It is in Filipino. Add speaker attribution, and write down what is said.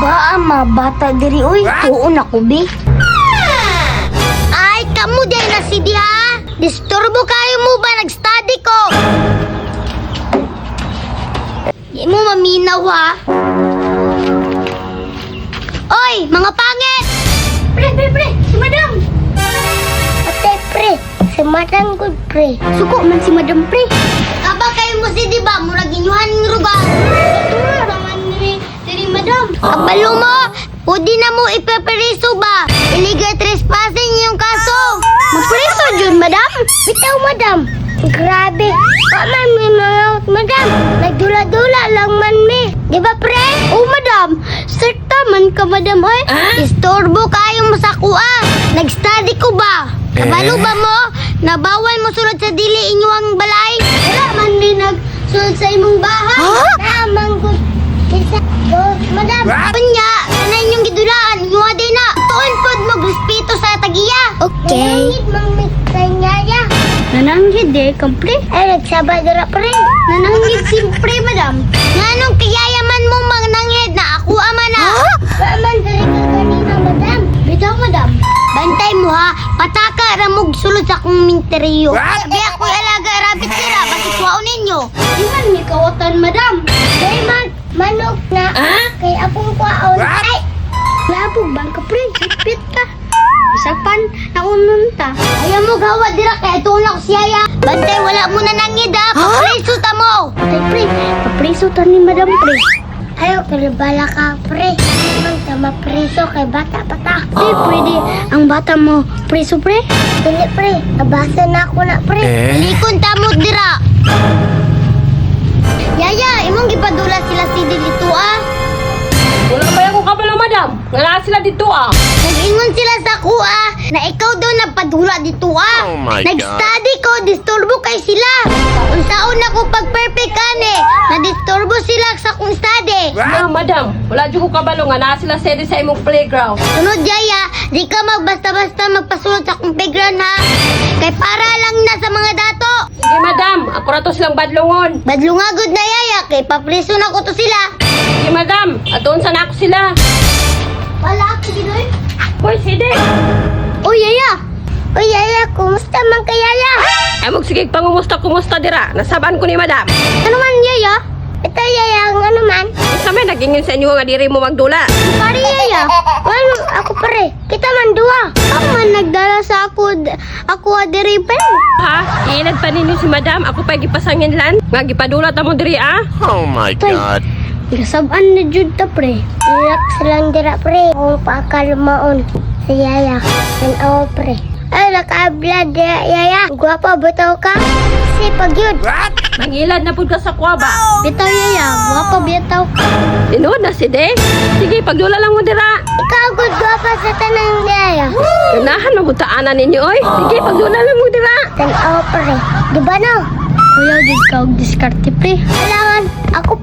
Speaker 1: Ba, bata diri uy. Tuon ako bi.
Speaker 2: Ay, kamu dyan na si Diha. Disturbo kayo mo ba? Nag-study ko. Di mo maminaw ha. Oy, mga pangit! Pre, si madam. Ate, pre, si madam good, pre.
Speaker 1: Suko man si Madam Pre.
Speaker 2: Aba kayo mo si Diba, murag inyuhan ng ruga.
Speaker 1: Naman diri Madam.
Speaker 2: Kabalo mo, pwede na mo ipaperiso ba? Illegal trespassing yung kaso.
Speaker 1: Magpreso jud Madam.
Speaker 2: Bitaw, madam. Grabe. Paman may mga madam. Nagdula-dula lang man me. Di ba, pre?
Speaker 1: Oh Madam, serta man ka Madam oy.
Speaker 2: Istorbo kayo mo sa kuha. Nag-study ko ba? Kabalo ba mo? Nabawal mo sulod sa dili inyo ang balay? Wala man din nagsulod sa imong bahay. Tamang good. Kisa, madam. Kunya, kanay inyong gidulaan. Inyong din na. Tuon pod mo respeto sa tagiya.
Speaker 1: Okay.
Speaker 2: Nanangit mang mitanyaya.
Speaker 1: Nananggid Kompre.
Speaker 2: Ay, nagsabay dira pre.
Speaker 1: Nananggid simpre Madam.
Speaker 2: Nganong kayayaman mo mangnanghid na ako ama na? Paman diri ka kanina, madam.
Speaker 1: Bitaw Madam.
Speaker 2: Bantay mo ha, pataka ramog sulod sa akong minteriyo. Sabi ako alaga rabbit sira, bakit suwaon ninyo?
Speaker 1: Iman mi kawatan Madam.
Speaker 2: Kay manok na, kay akong kwaon. Ay,
Speaker 1: Labog bang ka pre? Hipit ka. Isapan naunon ta.
Speaker 2: ayaw mo gawa dira kay ito na ko siyaya. Bantay wala mo na nangid ha, papreso ta mo.
Speaker 1: Tay pre, papreso ta ni Madam Pre.
Speaker 2: Ayaw, kalibala ka pre. Mang tama preso kay bata pata.
Speaker 1: Di pwede ang bata mo preso pre.
Speaker 2: Dili pre, abasa na ako na pre. Likon ta mo dira. Yaya, imong gipadula sila si dito ah.
Speaker 3: Wala ba yung kabalo, madam? Nga sila dito ah.
Speaker 2: Nag-ingon sila sa kuha na ikaw daw nagpadula dito ah.
Speaker 4: Oh my God.
Speaker 2: Nag-study ko, disturbo kay sila. Unsaon ako pag-perfect ane, na-disturbo sila sa kong study.
Speaker 3: Ah, madam, wala dyan ko kabalo nga sila sede sa imong playground.
Speaker 2: Sunod Jaya, di ka magbasta-basta magpasulod sa kong playground ha. Kay para lang na sa mga dato.
Speaker 3: Sige, madam, ako na to silang badlongon.
Speaker 2: Badlungagod na Yaya, kay papriso na ko to sila.
Speaker 3: Sige, madam, atoon sana ako sila.
Speaker 2: Wala ako ginoy.
Speaker 3: Hoy, sede.
Speaker 2: Uy Yaya! Uy Yaya, kumusta man kay Yaya?
Speaker 3: Ay, sige, kumusta dira. Nasaban ko ni madam.
Speaker 2: Ano man Yaya? Ito Yaya, ang ano man?
Speaker 3: Isa may nagingin sa inyo nga diri mo magdula.
Speaker 2: Pare Yaya, ano ako pare? Kita man duwa. Ako man nagdala sa ako diri pa.
Speaker 3: Ha? Iinad pa ninyo si madam. Ako pa gipasangin lan. Nga gipadula ta mo diri ah.
Speaker 4: Oh my God.
Speaker 1: Gasaban na jud ta pre.
Speaker 2: Relax lang dira pre. Kung pakalmaon si Yaya. And ako pre. Ay, nakablad Yaya. Gwapa butaw ka? Si pagyud.
Speaker 3: Mangilad na pud ka sa kwaba.
Speaker 1: Bitaw Yaya, wapa bitaw.
Speaker 3: Tinuod na sede. Sige, pagdula lang mo dira.
Speaker 2: Ikaw good gwapa sa tanang Yaya.
Speaker 3: Ganahan magutaanan ninyo oy. Sige, pagdula lang mo dira.
Speaker 2: And ako pre. Di ba no?
Speaker 1: Kuya jud ka og diskarte pre.
Speaker 2: Kailangan ako